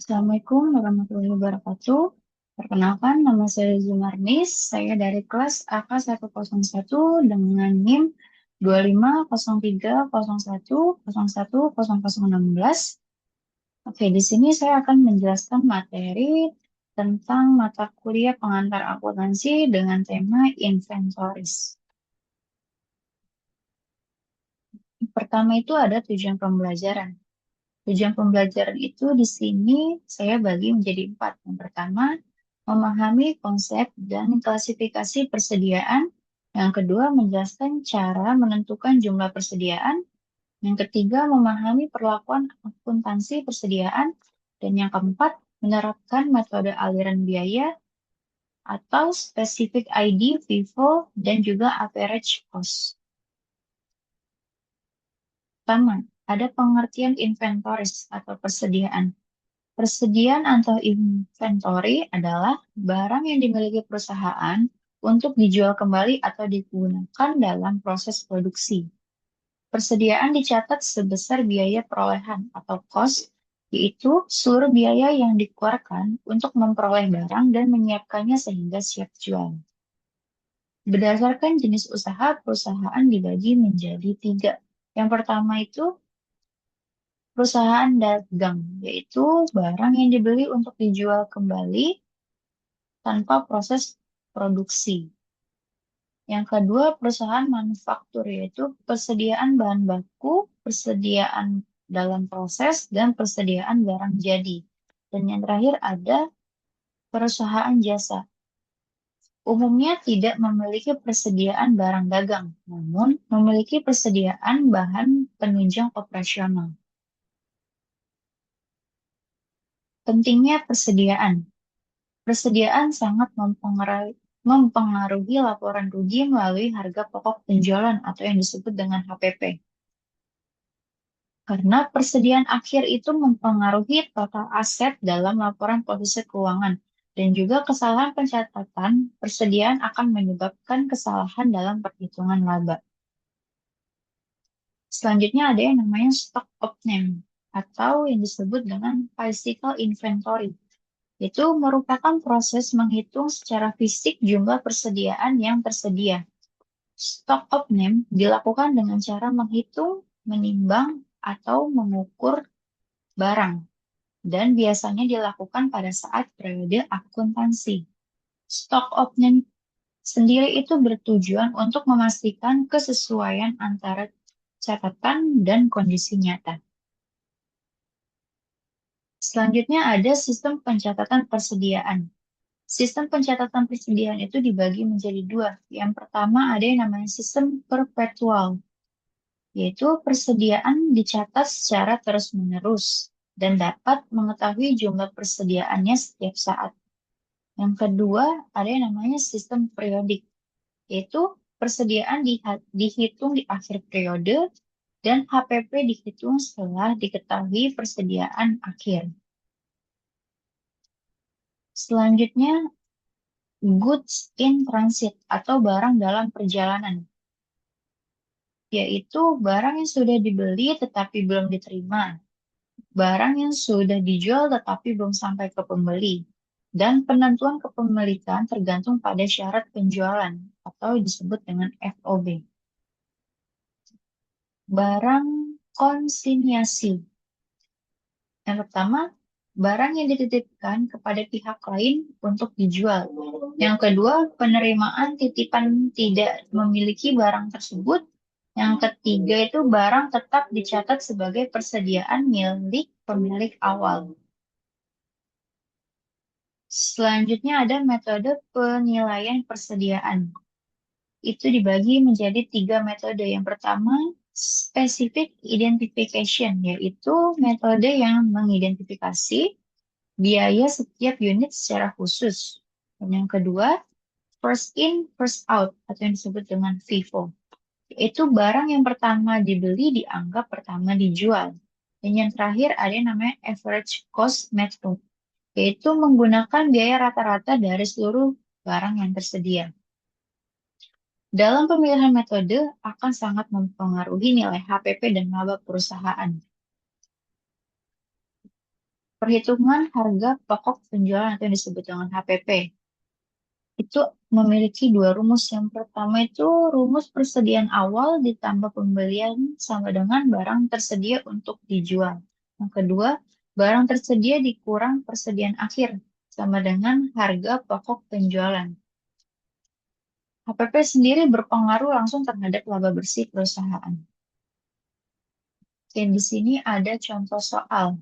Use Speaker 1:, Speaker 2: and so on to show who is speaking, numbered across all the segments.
Speaker 1: Assalamualaikum warahmatullahi wabarakatuh. Perkenalkan, nama saya Zumarnis. Saya dari kelas AK101 dengan NIM 250301010016. Oke, di sini saya akan menjelaskan materi tentang mata kuliah pengantar akuntansi dengan tema inventories. Pertama itu ada tujuan pembelajaran. Tujuan pembelajaran itu di sini saya bagi menjadi 4. Yang pertama, memahami konsep dan klasifikasi persediaan. Yang kedua, menjelaskan cara menentukan jumlah persediaan. Yang ketiga, memahami perlakuan akuntansi persediaan. Dan yang keempat, menerapkan metode aliran biaya atau specific ID, FIFO, dan juga average cost. Pertama, ada pengertian inventories atau persediaan. Persediaan atau inventory adalah barang yang dimiliki perusahaan untuk dijual kembali atau digunakan dalam proses produksi. Persediaan dicatat sebesar biaya perolehan atau cost, yaitu seluruh biaya yang dikeluarkan untuk memperoleh barang dan menyiapkannya sehingga siap jual. Berdasarkan jenis usaha, perusahaan dibagi menjadi 3. Yang pertama itu perusahaan dagang, yaitu barang yang dibeli untuk dijual kembali tanpa proses produksi. Yang kedua, perusahaan manufaktur, yaitu persediaan bahan baku, persediaan dalam proses, dan persediaan barang jadi. Dan yang terakhir ada perusahaan jasa. Umumnya tidak memiliki persediaan barang dagang, namun memiliki persediaan bahan penunjang operasional. Pentingnya persediaan. Persediaan sangat mempengaruhi laporan rugi melalui harga pokok penjualan atau yang disebut dengan HPP. Karena persediaan akhir itu mempengaruhi total aset dalam laporan posisi keuangan dan juga kesalahan pencatatan persediaan akan menyebabkan kesalahan dalam perhitungan laba. Selanjutnya ada yang namanya stock of name atau yang disebut dengan physical inventory. Itu merupakan proses menghitung secara fisik jumlah persediaan yang tersedia. Stock of name dilakukan dengan cara menghitung, menimbang, atau mengukur barang, dan biasanya dilakukan pada saat periode akuntansi. Stock of name sendiri itu bertujuan untuk memastikan kesesuaian antara catatan dan kondisi nyata. Selanjutnya ada sistem pencatatan persediaan. Sistem pencatatan persediaan itu dibagi menjadi 2. Yang pertama ada yang namanya sistem perpetual, yaitu persediaan dicatat secara terus-menerus dan dapat mengetahui jumlah persediaannya setiap saat. Yang kedua ada yang namanya sistem periodik, yaitu persediaan dihitung di akhir periode dan HPP dihitung setelah diketahui persediaan akhir. Selanjutnya goods in transit atau barang dalam perjalanan, yaitu barang yang sudah dibeli tetapi belum diterima, barang yang sudah dijual tetapi belum sampai ke pembeli, dan penentuan kepemilikan tergantung pada syarat penjualan atau disebut dengan FOB. Barang konsinyasi. Yang pertama, barang yang dititipkan kepada pihak lain untuk dijual. Yang kedua, penerimaan titipan tidak memiliki barang tersebut. Yang ketiga itu barang tetap dicatat sebagai persediaan milik pemilik awal. Selanjutnya ada metode penilaian persediaan. Itu dibagi menjadi 3 metode. Yang pertama, specific identification, yaitu metode yang mengidentifikasi biaya setiap unit secara khusus. Dan yang kedua, first in, first out, atau yang disebut dengan FIFO. Yaitu barang yang pertama dibeli dianggap pertama dijual. Dan yang terakhir ada yang namanya average cost method, yaitu menggunakan biaya rata-rata dari seluruh barang yang tersedia. Dalam pemilihan metode akan sangat mempengaruhi nilai HPP dan laba perusahaan. Perhitungan harga pokok penjualan atau yang disebut dengan HPP itu memiliki dua rumus. Yang pertama itu rumus persediaan awal ditambah pembelian sama dengan barang tersedia untuk dijual. Yang kedua, barang tersedia dikurang persediaan akhir sama dengan harga pokok penjualan. HPP sendiri berpengaruh langsung terhadap laba bersih perusahaan. Oke, di sini ada contoh soal.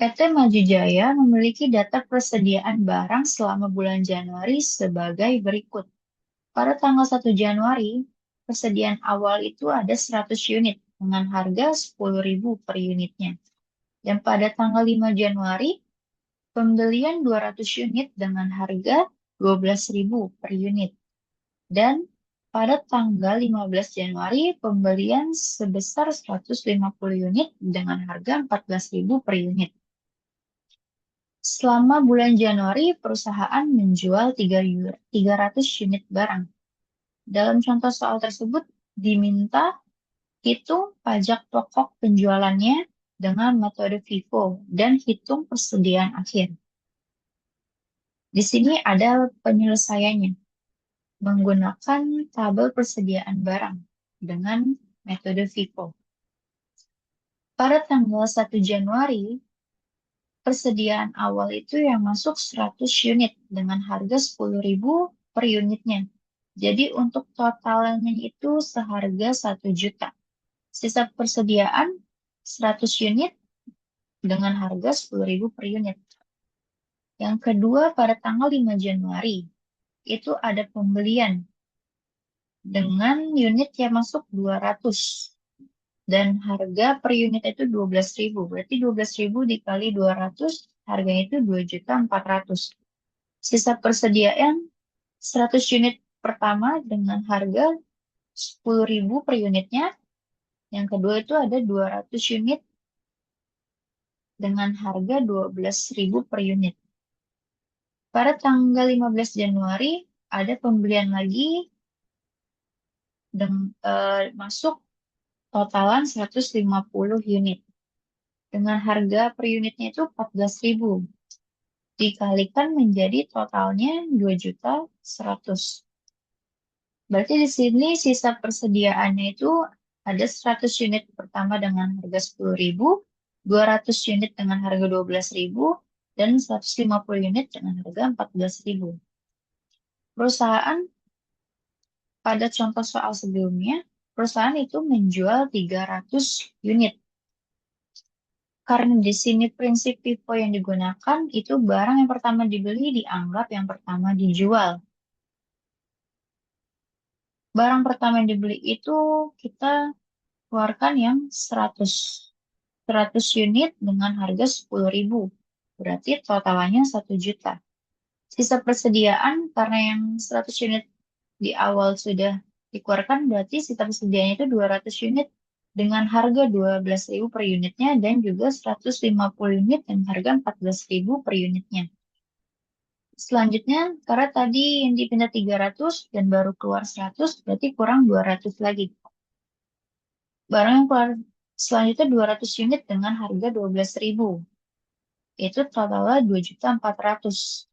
Speaker 1: PT Maju Jaya memiliki data persediaan barang selama bulan Januari sebagai berikut. Pada tanggal 1 Januari, persediaan awal itu ada 100 unit dengan harga 10.000 per unitnya. Dan pada tanggal 5 Januari, pembelian 200 unit dengan harga 12.000 per unit. Dan pada tanggal 15 Januari, pembelian sebesar 150 unit dengan harga 14.000 per unit. Selama bulan Januari, perusahaan menjual 300 unit barang. Dalam contoh soal tersebut, diminta hitung pajak pokok penjualannya dengan metode FIFO dan hitung persediaan akhir. Di sini ada penyelesaiannya menggunakan tabel persediaan barang dengan metode FIFO. Pada tanggal 1 Januari, persediaan awal itu yang masuk 100 unit dengan harga 10.000 per unitnya. Jadi untuk totalnya itu seharga 1 juta. Sisa persediaan 100 unit dengan harga 10.000 per unit. Yang kedua, pada tanggal 5 Januari, itu ada pembelian dengan unit yang masuk 200. Dan harga per unit itu 12.000. Berarti 12.000 dikali 200, harganya itu 2.400.000. Sisa persediaan 100 unit pertama dengan harga 10.000 per unitnya. Yang kedua itu ada 200 unit dengan harga 12.000 per unit. Pada tanggal 15 Januari, ada pembelian lagi masuk totalan 150 unit. Dengan harga per unitnya itu 14.000. Dikalikan menjadi totalnya 2.100.000. Berarti di sini sisa persediaannya itu ada 100 unit pertama dengan harga 10.000, 200 unit dengan harga 12.000, dan 150 unit dengan harga 14.000. Perusahaan pada contoh soal sebelumnya, perusahaan itu menjual 300 unit. Karena di sini prinsip FIFO yang digunakan, itu barang yang pertama dibeli dianggap yang pertama dijual. Barang pertama yang dibeli itu kita keluarkan yang 100 unit dengan harga 10.000. Berarti totalnya 1 juta. Sisa persediaan karena yang 100 unit di awal sudah dikeluarkan, berarti sisa persediaannya itu 200 unit dengan harga 12.000 per unitnya dan juga 150 unit dengan harga 14.000 per unitnya. Selanjutnya, karena tadi yang dipindah 300 dan baru keluar 100, berarti kurang 200 lagi. Barang yang keluar selanjutnya 200 unit dengan harga 12.000. Itu totalnya 2.400.000.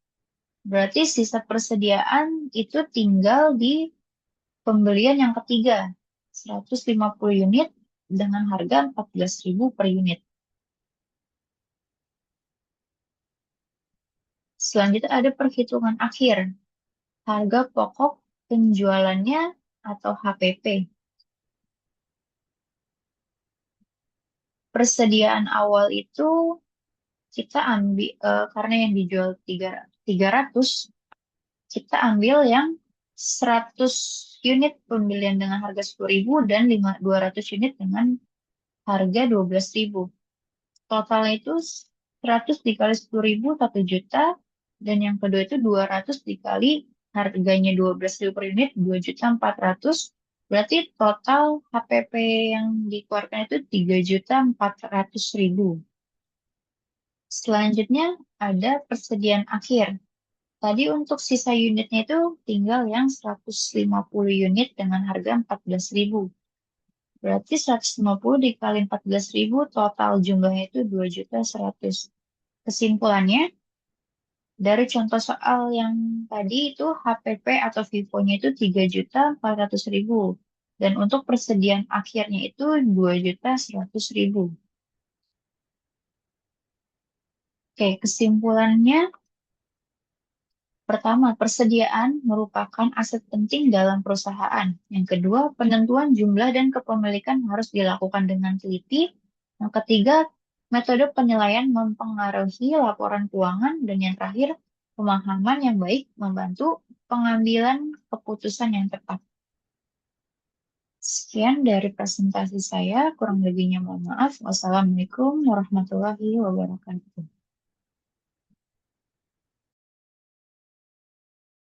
Speaker 1: Berarti sisa persediaan itu tinggal di pembelian yang ketiga, 150 unit dengan harga 14.000 per unit. Selanjutnya ada perhitungan akhir, harga pokok penjualannya atau HPP. Persediaan awal itu kita ambil, karena yang dijual 300, kita ambil yang 100 unit pembelian dengan harga 10.000 dan 200 unit dengan harga 12.000. Totalnya itu 100 dikali 10.000 1 juta, dan yang kedua itu 200 dikali harganya 12.000 per unit 2.400.000. Berarti total HPP yang dikeluarkan itu 3.400.000. Selanjutnya ada persediaan akhir. Tadi untuk sisa unitnya itu tinggal yang 150 unit dengan harga 14.000. Berarti 150 dikali 14.000 total jumlahnya itu 2.100.000. Kesimpulannya, dari contoh soal yang tadi itu HPP atau FIFO-nya itu 3.400.000. Dan untuk persediaan akhirnya itu 2.100.000. Oke, kesimpulannya pertama, persediaan merupakan aset penting dalam perusahaan. Yang kedua, penentuan jumlah dan kepemilikan harus dilakukan dengan teliti. Yang ketiga, metode penilaian mempengaruhi laporan keuangan. Dan yang terakhir, pemahaman yang baik membantu pengambilan keputusan yang tepat. Sekian dari presentasi saya, kurang lebihnya mohon maaf. Wassalamualaikum warahmatullahi wabarakatuh.